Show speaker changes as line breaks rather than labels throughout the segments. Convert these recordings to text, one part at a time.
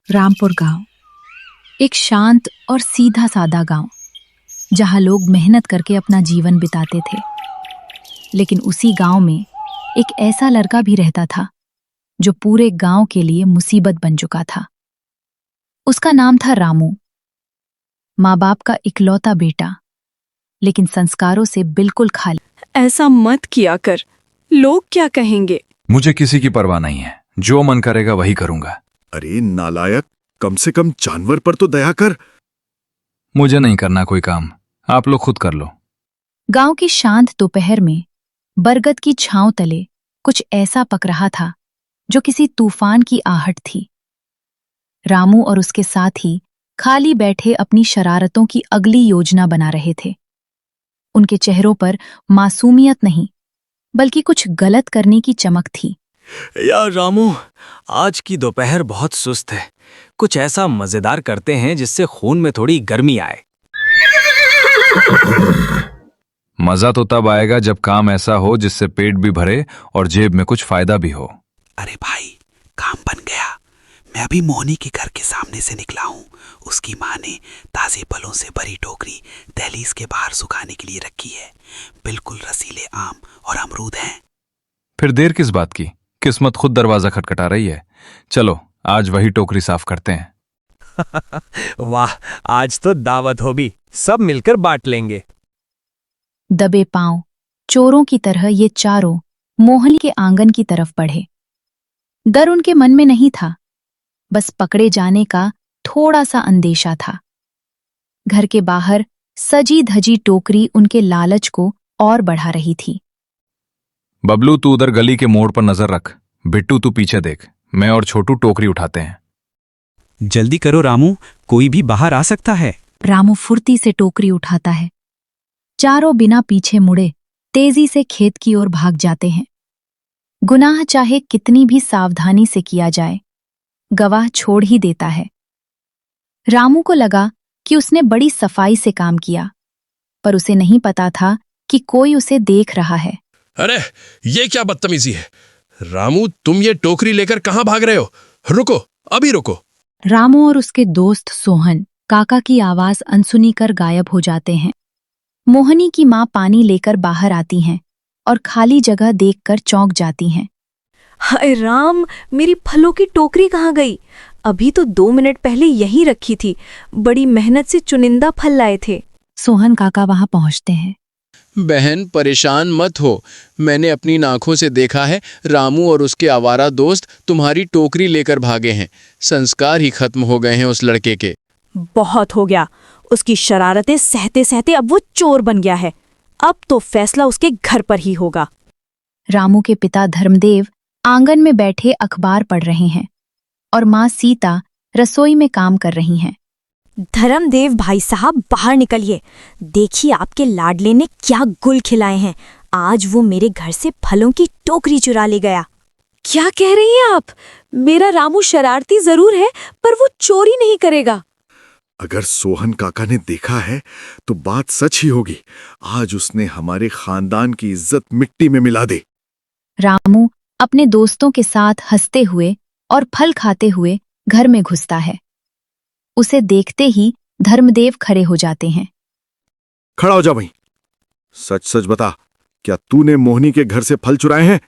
रामपुर गांव एक शांत और सीधा सादा गांव जहां लोग मेहनत करके अपना जीवन बिताते थे। लेकिन उसी गांव में एक ऐसा लड़का भी रहता था जो पूरे गांव के लिए मुसीबत बन चुका था। उसका नाम था रामू। माँ बाप का इकलौता बेटा, लेकिन संस्कारों से बिल्कुल खाली।
ऐसा मत किया कर, लोग क्या कहेंगे।
मुझे किसी की परवाह नहीं है, जो मन करेगा वही करूंगा।
अरे नालायक, कम से कम जानवर पर तो दया कर।
मुझे नहीं करना कोई काम, आप लोग खुद कर लो।
गांव की शांत दोपहर में बरगद की छांव तले कुछ ऐसा पक रहा था जो किसी तूफान की आहट थी। रामू और उसके साथी खाली बैठे अपनी शरारतों की अगली योजना बना रहे थे। उनके चेहरों पर मासूमियत नहीं, बल्कि कुछ गलत करने की चमक थी।
यार रामू, आज की दोपहर बहुत सुस्त है। कुछ ऐसा मजेदार करते हैं जिससे खून में थोड़ी गर्मी आए।
मजा तो तब आएगा जब काम ऐसा हो जिससे पेट भी भरे और जेब में कुछ फायदा भी हो।
अरे भाई, काम बन गया। मैं अभी मोहनी के घर के सामने से निकला हूँ। उसकी माँ ने ताजे फलों से भरी टोकरी दहलीज के बाहर सुखाने के लिए रखी है। बिल्कुल रसीले आम और अमरूद हैं।
फिर देर किस बात की? किस्मत खुद दरवाजा खटखटा रही है। चलो आज वही टोकरी साफ करते हैं।
वाह, आज तो दावत होगी, सब मिलकर बांट लेंगे।
दबे पांव चोरों की तरह ये चारों मोहनी के आंगन की तरफ बढ़े। डर उनके मन में नहीं था, बस पकड़े जाने का थोड़ा सा अंदेशा था। घर के बाहर सजी धजी टोकरी उनके लालच को और बढ़ा रही थी।
बबलू, तू उधर गली के मोड़ पर नजर रख। बिट्टू, तू पीछे देख। मैं और छोटू टोकरी उठाते हैं।
जल्दी करो रामू, कोई भी बाहर आ सकता है।
रामू फुर्ती से टोकरी उठाता है। चारों बिना पीछे मुड़े तेजी से खेत की ओर भाग जाते हैं। गुनाह चाहे कितनी भी सावधानी से किया जाए, गवाह छोड़ ही देता है। रामू को लगा कि उसने बड़ी सफाई से काम किया, पर उसे नहीं पता था कि कोई उसे देख रहा है।
अरे ये क्या बदतमीजी है? रामू, तुम ये टोकरी लेकर कहां भाग रहे हो? रुको, अभी रुको।
रामू और उसके दोस्त सोहन काका की आवाज अनसुनी कर गायब हो जाते हैं। मोहनी की माँ पानी लेकर बाहर आती हैं और खाली जगह देखकर चौंक जाती हैं।
हाय राम, मेरी फलों की टोकरी कहाँ गई? अभी तो 2 मिनट पहले यहीं रखी थी। बड़ी मेहनत से चुनिंदा फल लाए थे।
सोहन काका वहां पहुंचते हैं।
बहन, परेशान मत हो। मैंने अपनी आंखों से देखा है, रामू और उसके आवारा दोस्त तुम्हारी टोकरी लेकर भागे हैं। संस्कार ही खत्म हो गए हैं उस लड़के के।
बहुत हो गया। उसकी शरारतें सहते सहते अब वो चोर बन गया है। अब तो फैसला उसके घर पर ही होगा।
रामू के पिता धर्मदेव आंगन में बैठे अखबार पढ़ रहे हैं और माँ सीता रसोई में काम कर रही हैं।
धर्मदेव भाई साहब, बाहर निकलिए। देखिए आपके लाडले ने क्या गुल खिलाए हैं। आज वो मेरे घर से फलों की टोकरी चुरा ले गया। क्या कह रही हैं आप? मेरा रामू शरारती जरूर है, पर वो चोरी नहीं करेगा।
अगर सोहन काका ने देखा है तो बात सच ही होगी। आज उसने हमारे खानदान की इज्जत मिट्टी में मिला दे।
रामू अपने दोस्तों के साथ हंसते हुए और फल खाते हुए घर में घुसता है। उसे देखते ही धर्मदेव खड़े हो जाते हैं।
खड़ा हो जा भाई, सच सच बता, क्या तूने मोहनी के घर से फल चुराए हैं?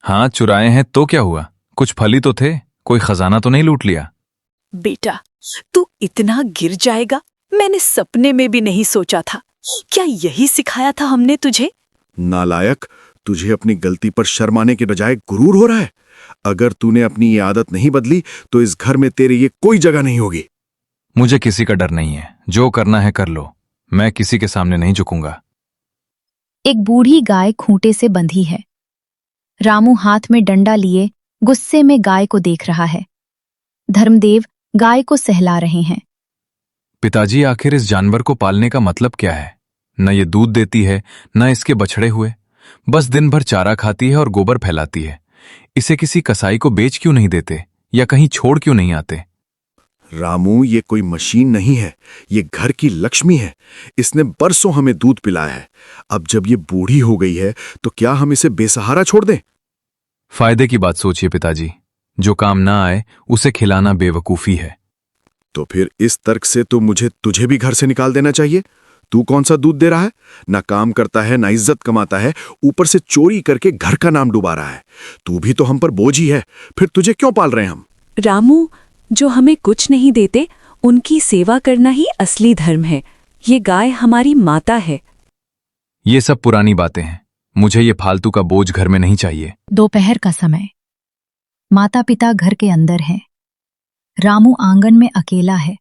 हाँ, चुराए हैं तो क्या हुआ? कुछ फल ही तो थे, कोई खजाना तो नहीं लूट लिया।
बेटा, तू इतना गिर जाएगा मैंने सपने में भी नहीं सोचा था। क्या यही सिखाया था हमने तुझे?
नालायक, तुझे अपनी गलती पर शर्माने के बजाय गुरूर हो रहा है। अगर तूने अपनी ये आदत नहीं बदली तो इस घर में तेरे ये कोई जगह नहीं होगी।
मुझे किसी का डर नहीं है, जो करना है कर लो। मैं किसी के सामने नहीं झुकूंगा।
एक बूढ़ी गाय खूंटे से बंधी है। रामू हाथ में डंडा लिए गुस्से में गाय को देख रहा है। धर्मदेव गाय को सहला रहे हैं।
पिताजी, आखिर इस जानवर को पालने का मतलब क्या है? न ये दूध देती है, न इसके बछड़े हुए। बस दिन भर चारा खाती है और गोबर फैलाती है। इसे किसी कसाई को बेच क्यों नहीं देते या कहीं छोड़ क्यों नहीं आते?
रामू, ये कोई मशीन नहीं है, ये घर की लक्ष्मी है। इसने बरसों हमें दूध पिलाया है। अब जब ये बूढ़ी हो गई है तो क्या हम इसे बेसहारा छोड़ दें?
फायदे की बात सोचिए पिताजी। जो काम ना आए उसे खिलाना बेवकूफी है।
तो फिर इस तर्क से तो तुझे भी घर से निकाल देना चाहिए। तू कौन सा दूध दे रहा है? ना काम करता है, ना इज्जत कमाता है, ऊपर से चोरी करके घर का नाम डुबा रहा है। तू भी तो हम पर बोझ ही है, फिर तुझे क्यों पाल रहे हैं हम?
रामू, जो हमें कुछ नहीं देते उनकी सेवा करना ही असली धर्म है। ये गाय हमारी माता है।
ये सब पुरानी बातें हैं। मुझे ये फालतू का बोझ घर में नहीं चाहिए।
दोपहर का समय। माता पिता घर के अंदर हैं। रामू आंगन में अकेला है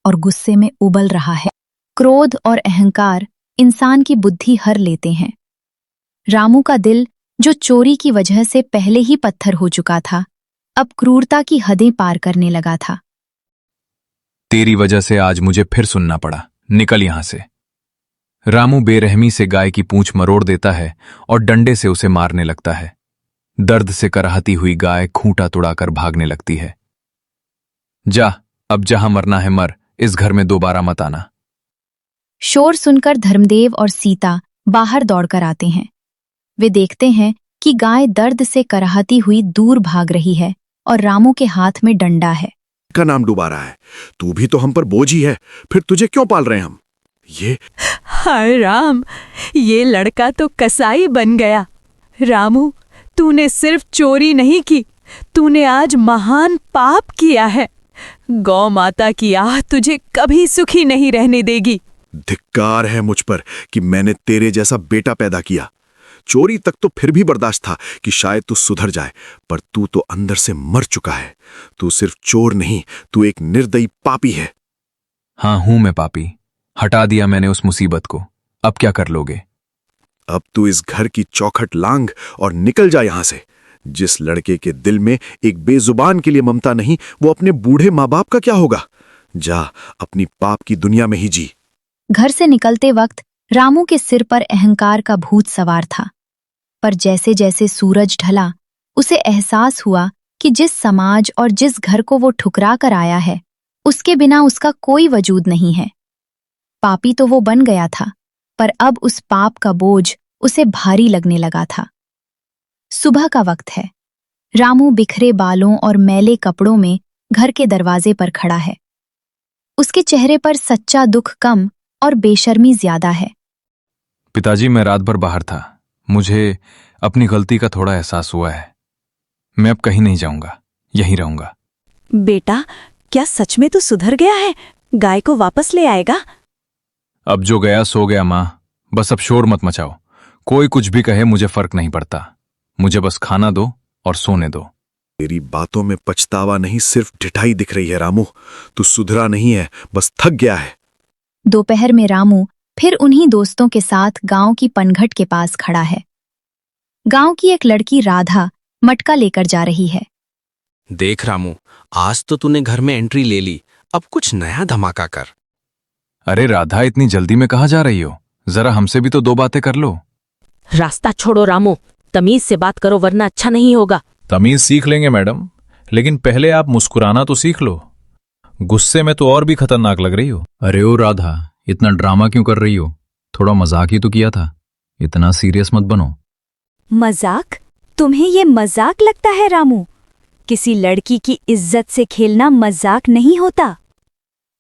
और गुस्से में उबल रहा है। क्रोध और अहंकार इंसान की बुद्धि हर लेते हैं। रामू का दिल, जो चोरी की वजह से पहले ही पत्थर हो चुका था, अब क्रूरता की हदें पार करने लगा था।
तेरी वजह से आज मुझे फिर सुनना पड़ा। निकल यहां से। रामू बेरहमी से गाय की पूंछ मरोड़ देता है और डंडे से उसे मारने लगता है। दर्द से कराहती हुई गाय खूंटा तुड़ाकर भागने लगती है। जा, अब जहां मरना है मर, इस घर में दोबारा मत आना।
शोर सुनकर धर्मदेव और सीता बाहर दौड़कर आते हैं। वे देखते हैं कि गाय दर्द से कराहती हुई दूर भाग रही है और रामू के हाथ में डंडा है।
का नाम डुबा रहा है। तू भी तो हम पर बोझ ही है, फिर तुझे क्यों पाल रहे हैं हम? ये
हाय राम, ये लड़का तो कसाई बन गया। रामू, तूने सिर्फ चोरी नहीं की, तूने आज महान पाप किया है। गौ माता की आह तुझे कभी सुखी नहीं रहने देगी।
धिक्कार है मुझ पर कि मैंने तेरे जैसा बेटा पैदा किया। चोरी तक तो फिर भी बर्दाश्त था कि शायद तू सुधर जाए, पर तू तो अंदर से मर चुका है। तू सिर्फ चोर नहीं, तू एक निर्दयी पापी है।
हाँ, हूं मैं पापी। हटा दिया मैंने उस मुसीबत को। अब क्या कर लोगे?
अब तू इस घर की चौखट लांघ और निकल जा यहां से। जिस लड़के के दिल में एक बेजुबान के लिए ममता नहीं, वो अपने बूढ़े माँ बाप का क्या होगा? जा, अपनी पाप की दुनिया में ही जी।
घर से निकलते वक्त रामू के सिर पर अहंकार का भूत सवार था, पर जैसे जैसे सूरज ढला, उसे एहसास हुआ कि जिस समाज और जिस घर को वो ठुकरा कर आया है, उसके बिना उसका कोई वजूद नहीं है। पापी तो वो बन गया था, पर अब उस पाप का बोझ उसे भारी लगने लगा था। सुबह का वक्त है। रामू बिखरे बालों और मैले कपड़ों में घर के दरवाजे पर खड़ा है। उसके चेहरे पर सच्चा दुख कम और बेशर्मी ज्यादा है।
पिताजी, मैं रात भर बाहर था। मुझे अपनी गलती का थोड़ा एहसास हुआ है। मैं अब कहीं नहीं जाऊंगा, यहीं रहूंगा।
बेटा, क्या सच में तू सुधर गया है? गाय को वापस ले आएगा?
अब जो गया सो गया माँ। बस अब शोर मत मचाओ। कोई कुछ भी कहे, मुझे फर्क नहीं पड़ता। मुझे बस खाना दो और सोने दो।
तेरी बातों में पछतावा नहीं, सिर्फ ढिठाई दिख रही है रामू। तू सुधरा नहीं है, बस थक गया है।
दोपहर में रामू फिर उन्हीं दोस्तों के साथ गांव की पनघट के पास खड़ा है। गांव की एक लड़की राधा मटका लेकर जा रही है।
देख रामू, आज तो तूने घर में एंट्री ले ली, अब कुछ नया धमाका कर।
अरे राधा, इतनी जल्दी में कहाँ जा रही हो? जरा हमसे भी तो दो बातें कर लो।
रास्ता छोड़ो रामू, तमीज से बात करो वरना अच्छा नहीं होगा।
तमीज सीख लेंगे मैडम, लेकिन पहले आप मुस्कुराना तो सीख लो। गुस्से में तो और भी खतरनाक लग रही हो।
अरे ओ राधा, इतना ड्रामा क्यों कर रही हो? थोड़ा मजाक ही तो किया था। इतना सीरियस मत बनो।
मजाक? तुम्हें ये मजाक लगता है रामू? किसी लड़की की इज्जत से खेलना मजाक नहीं होता।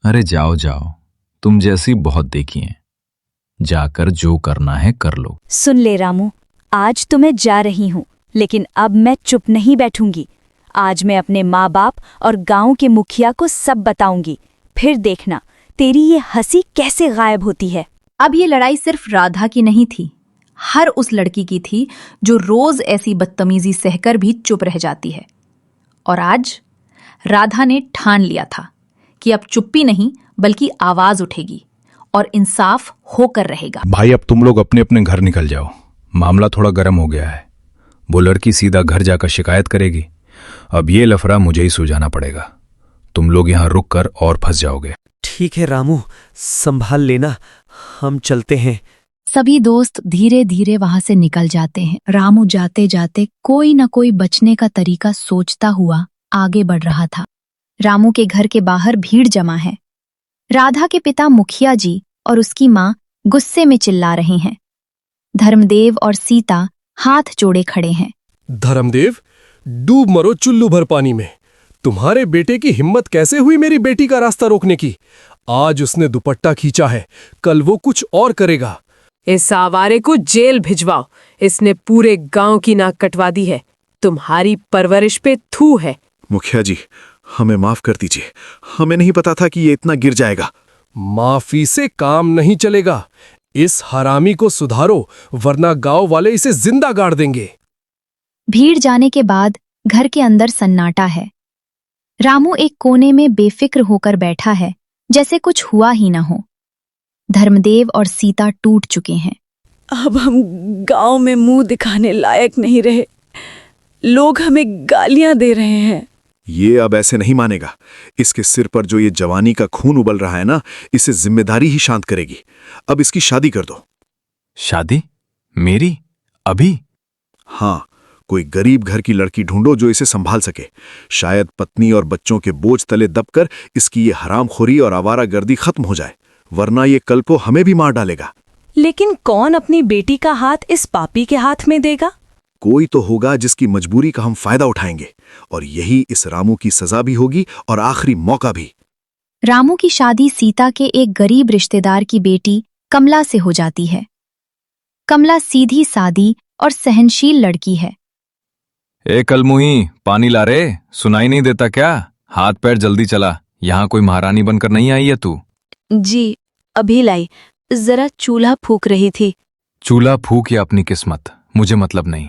अरे जाओ जाओ, तुम जैसी बहुत देखी हैं। जाकर जो करना है कर लो।
सुन ले रामू, आज तो मैं जा रही हूँ, लेकिन अब मैं चुप नहीं बैठूंगी। आज मैं अपने माँ बाप और गांव के मुखिया को सब बताऊंगी। फिर देखना तेरी ये हंसी कैसे गायब होती है।
अब ये लड़ाई सिर्फ राधा की नहीं थी, हर उस लड़की की थी जो रोज ऐसी बदतमीजी सहकर भी चुप रह जाती है। और आज राधा ने ठान लिया था कि अब चुप्पी नहीं बल्कि आवाज उठेगी और इंसाफ होकर रहेगा।
भाई, अब तुम लोग अपने अपने घर निकल जाओ। मामला थोड़ा गर्म हो गया है। वो लड़की सीधा घर जाकर शिकायत करेगी। अब ये लफड़ा मुझे ही सुलझाना पड़ेगा। तुम लोग यहाँ रुक कर और फंस जाओगे।
ठीक है रामू, संभाल लेना, हम चलते हैं।
सभी दोस्त धीरे धीरे वहां से निकल जाते हैं। रामू जाते जाते कोई न कोई बचने का तरीका सोचता हुआ आगे बढ़ रहा था। रामू के घर के बाहर भीड़ जमा है। राधा के पिता मुखिया जी और उसकी माँ गुस्से में चिल्ला रहे हैं। धर्मदेव और सीता हाथ जोड़े खड़े हैं।
धर्मदेव, डूब मरो चुल्लू भर पानी में। तुम्हारे बेटे की हिम्मत कैसे हुई मेरी बेटी का रास्ता रोकने की? आज उसने दुपट्टा खींचा है, कल वो कुछ और करेगा।
इस आवारे को जेल भिजवाओ, इसने पूरे गांव की नाक कटवा दी है। तुम्हारी परवरिश पे थू है।
मुखिया जी, हमें माफ कर दीजिए, हमें नहीं पता था कि ये इतना गिर जाएगा।
माफी से काम नहीं चलेगा, इस हरामी को सुधारो वरना गांव वाले इसे जिंदा गाड़ देंगे।
भीड़ जाने के बाद घर के अंदर सन्नाटा है। रामू एक कोने में बेफिक्र होकर बैठा है, जैसे कुछ हुआ ही न हो। धर्मदेव और सीता टूट चुके हैं।
अब हम गांव में मुंह दिखाने लायक नहीं रहे। लोग हमें गालियां दे रहे हैं।
ये अब ऐसे नहीं मानेगा। इसके सिर पर जो ये जवानी का खून उबल रहा है ना, इसे जिम्मेदारी ही शांत करेगी। अब इसकी शादी कर दो।
शादी? मेरी? अभी?
हाँ, कोई गरीब घर की लड़की ढूंढो जो इसे संभाल सके। शायद पत्नी और बच्चों के बोझ तले दबकर इसकी ये हरामखोरी और आवारागर्दी खत्म हो जाए, वरना ये कल को हमें भी मार डालेगा।
लेकिन कौन अपनी बेटी का हाथ इस पापी के हाथ में देगा?
कोई तो होगा जिसकी मजबूरी का हम फायदा उठाएंगे, और यही इस रामू की सजा भी होगी और आखिरी मौका भी।
रामू की शादी सीता के एक गरीब रिश्तेदार की बेटी कमला से हो जाती है। कमला सीधी सादी और सहनशील लड़की है।
ए कलमुही, पानी ला रे, सुनाई नहीं देता क्या? हाथ पैर जल्दी चला, यहाँ कोई महारानी बनकर नहीं आई है तू?
जी, अभी लाई, जरा चूल्हा फूक रही थी।
चूल्हा फूक या अपनी किस्मत, मुझे मतलब नहीं।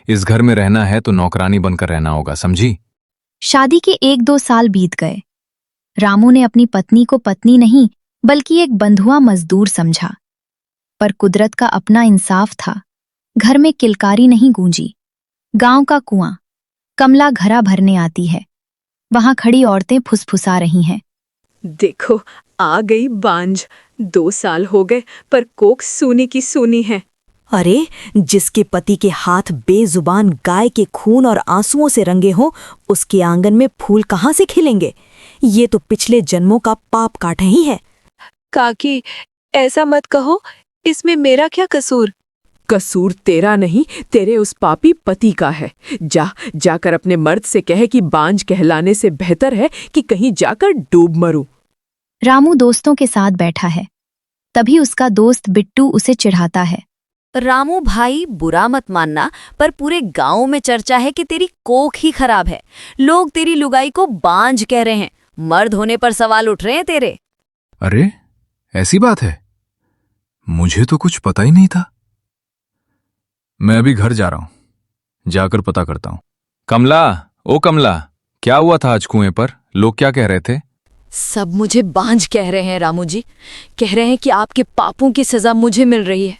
इस घर में रहना है तो नौकरानी बनकर रहना होगा, समझी?
शादी के 1-2 साल बीत गए। रामू ने अपनी पत्नी को पत्नी नहीं बल्कि एक बंधुआ मजदूर समझा। पर कुदरत का अपना इंसाफ था। घर में किलकारी नहीं गूंजी। गांव का कुआं। कमला घड़ा भरने आती है। वहां खड़ी औरतें फुसफुसा रही हैं।
देखो, आ गई बांझ। 2 साल हो गए पर कोख सूनी की सूनी है।
अरे, जिसके पति के हाथ बेजुबान गाय के खून और आंसुओं से रंगे हों, उसके आंगन में फूल कहाँ से खिलेंगे? ये तो पिछले जन्मों का पाप काट ही है।
काकी, ऐसा मत कहो, इसमें मेरा क्या कसूर?
कसूर तेरा नहीं, तेरे उस पापी पति का है। जाकर अपने मर्द से कहे कि बांझ कहलाने से बेहतर है कि कहीं जाकर डूब मरूं।
रामू दोस्तों के साथ बैठा है। तभी उसका दोस्त बिट्टू उसे चिढ़ाता है।
रामू भाई, बुरा मत मानना, पर पूरे गांव में चर्चा है कि तेरी कोख ही खराब है। लोग तेरी लुगाई को बांझ कह रहे हैं। मर्द होने पर सवाल उठ रहे हैं तेरे।
अरे, ऐसी बात है? मुझे तो कुछ पता ही नहीं था। मैं अभी घर जा रहा हूं, जाकर पता करता हूं। कमला, ओ कमला, क्या हुआ था आज कुएं पर? लोग क्या कह रहे थे?
सब मुझे बांझ कह रहे हैं रामू जी। कह रहे हैं कि आपके पापों की सजा मुझे मिल रही है।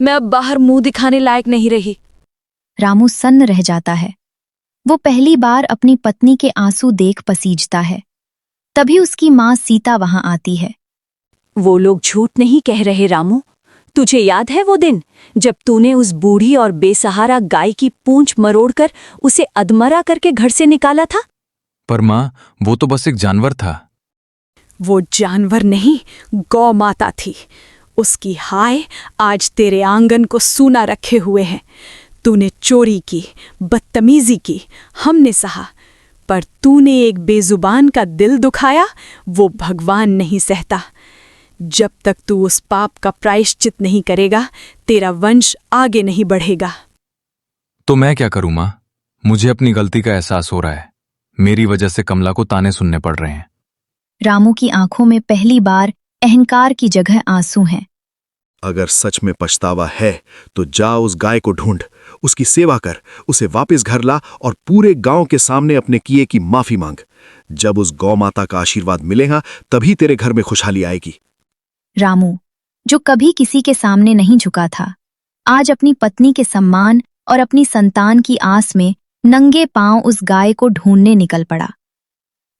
मैं अब बाहर मुंह दिखाने लायक नहीं रही।
रामू सन्न रह जाता है। वो पहली बार अपनी पत्नी के आंसू देख पसीजता है। तभी उसकी माँ सीता वहां आती है।
वो लोग झूठ नहीं कह रहे रामू। तुझे याद है वो दिन जब तूने उस बूढ़ी और बेसहारा गाय की पूंछ मरोड़कर उसे अधमरा करके घर से निकाला था?
पर माँ, वो तो बस एक जानवर था।
वो जानवर नहीं, गौ माता थी। उसकी हाय आज तेरे आंगन को सूना रखे हुए है। तूने चोरी की, बदतमीजी की, हमने सहा, पर तूने एक बेजुबान का दिल दुखाया, वो भगवान नहीं सहता। जब तक तू उस पाप का प्रायश्चित नहीं करेगा, तेरा वंश आगे नहीं बढ़ेगा।
तो मैं क्या करूं माँ? मुझे अपनी गलती का एहसास हो रहा है। मेरी वजह से कमला को ताने सुनने पड़ रहे हैं।
रामू की आंखों में पहली बार अहंकार की जगह आंसू हैं।
अगर सच में पछतावा है तो जा उस गाय को ढूंढ, उसकी सेवा कर, उसे वापस घर ला और पूरे गांव के सामने अपने किए की माफी मांग। जब उस गौ माता का आशीर्वाद मिलेगा तभी तेरे घर में खुशहाली आएगी।
रामू, जो कभी किसी के सामने नहीं झुका था, आज अपनी पत्नी के सम्मान और अपनी संतान की आस में नंगे पांव उस गाय को ढूंढने निकल पड़ा।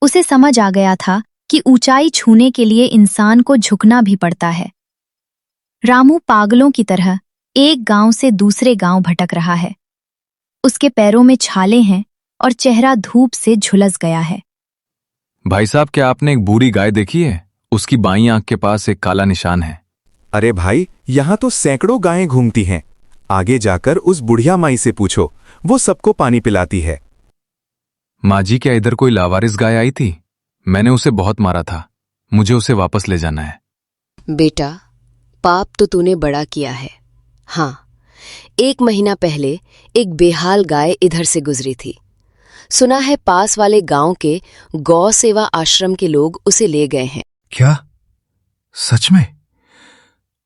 उसे समझ आ गया था कि ऊंचाई छूने के लिए इंसान को झुकना भी पड़ता है। रामू पागलों की तरह एक गांव से दूसरे गांव भटक रहा है। उसके पैरों में छाले हैं और चेहरा धूप से झुलस गया है।
भाई साहब, क्या आपने एक बूढ़ी गाय देखी है? उसकी बाईं आंख के पास एक काला निशान है।
अरे भाई, यहाँ तो सैकड़ों गायें घूमती हैं। आगे जाकर उस बुढ़िया माई से पूछो, वो सबको पानी पिलाती है।
माँ जी, क्या इधर कोई लावारिस गाय आई थी? मैंने उसे बहुत मारा था, मुझे उसे वापस ले जाना है।
बेटा, पाप तो तूने बड़ा किया है। हाँ, 1 महीना पहले एक बेहाल गाय इधर से गुजरी थी। सुना है पास वाले गांव के गौ सेवा आश्रम के लोग उसे ले गए हैं।
क्या? सच में?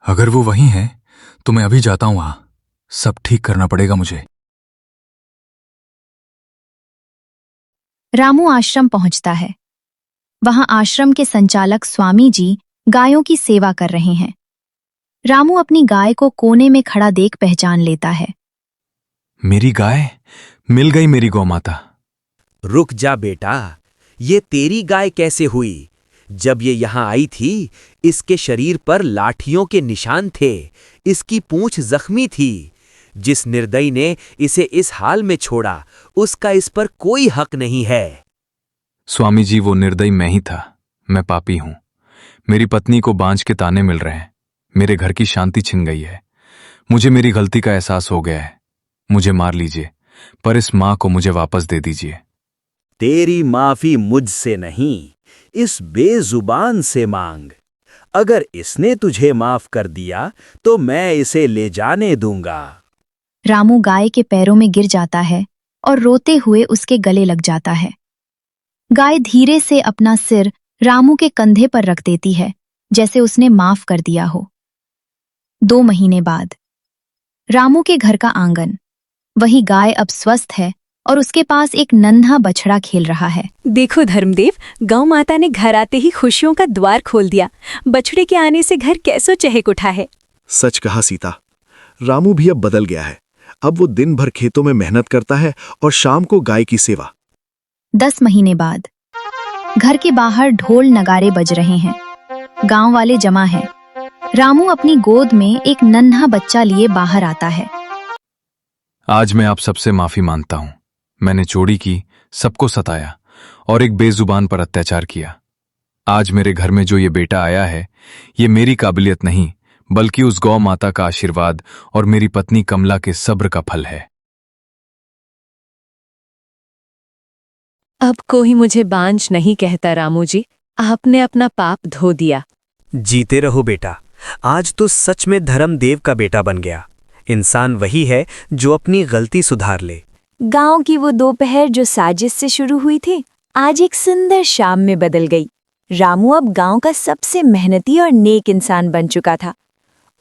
अगर वो वहीं है तो मैं अभी जाता हूं वहां। सब ठीक करना पड़ेगा मुझे।
रामू आश्रम पहुंचता है। वहां आश्रम के संचालक स्वामी जी गायों की सेवा कर रहे हैं। रामू अपनी गाय को कोने में खड़ा देख पहचान लेता है।
मेरी गाय मिल गई, मेरी गौ माता।
रुक जा बेटा, ये तेरी गाय कैसे हुई? जब ये यहाँ आई थी, इसके शरीर पर लाठियों के निशान थे, इसकी पूंछ जख्मी थी। जिस निर्दयी ने इसे इस हाल में छोड़ा, उसका इस पर कोई हक नहीं है।
स्वामी जी, वो निर्दयी मैं ही था। मैं पापी हूं। मेरी पत्नी को बांझ के ताने मिल रहे हैं। मेरे घर की शांति छिन गई है। मुझे मेरी गलती का एहसास हो गया है। मुझे मार लीजिए, पर इस मां को मुझे वापस दे दीजिए।
तेरी माफी मुझसे नहीं, इस बेजुबान से मांग। अगर इसने तुझे माफ कर दिया तो मैं इसे ले जाने दूंगा।
रामू गाय के पैरों में गिर जाता है और रोते हुए उसके गले लग जाता है। गाय धीरे से अपना सिर रामू के कंधे पर रख देती है, जैसे उसने माफ कर दिया हो। 2 महीने बाद रामू के घर का आंगन, वही गाय अब स्वस्थ है और उसके पास एक नन्हा बछड़ा खेल रहा है।
देखो धर्मदेव, गौ माता ने घर आते ही खुशियों का द्वार खोल दिया। बछड़े के आने से घर कैसो चहक उठा है।
सच कहा सीता, रामू भी अब बदल गया है। अब वो दिन भर खेतों में मेहनत करता है और शाम को गाय की सेवा।
10 महीने बाद घर के बाहर ढोल नगारे बज रहे हैं। गांव वाले जमा हैं। रामू अपनी गोद में एक नन्हा बच्चा लिए बाहर आता है।
आज मैं आप सबसे माफी मांगता हूं। मैंने चोरी की, सबको सताया और एक बेजुबान पर अत्याचार किया। आज मेरे घर में जो ये बेटा आया है, ये मेरी काबिलियत नहीं, बल्कि उस गौ माता का आशीर्वाद और मेरी पत्नी कमला के सब्र का फल है।
अब कोई मुझे बांझ नहीं कहता रामू जी, आपने अपना पाप धो दिया।
जीते रहो बेटा, आज तो सच में धर्मदेव का बेटा बन गया। इंसान वही है जो अपनी गलती सुधार ले।
गांव की वो दोपहर जो साजिश से शुरू हुई थी, आज एक सुंदर शाम में बदल गई। रामू अब गांव का सबसे मेहनती और नेक इंसान बन चुका था।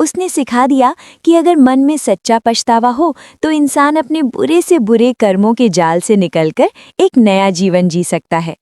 उसने सिखा दिया कि अगर मन में सच्चा पछतावा हो तो इंसान अपने बुरे से बुरे कर्मों के जाल से निकलकर एक नया जीवन जी सकता है।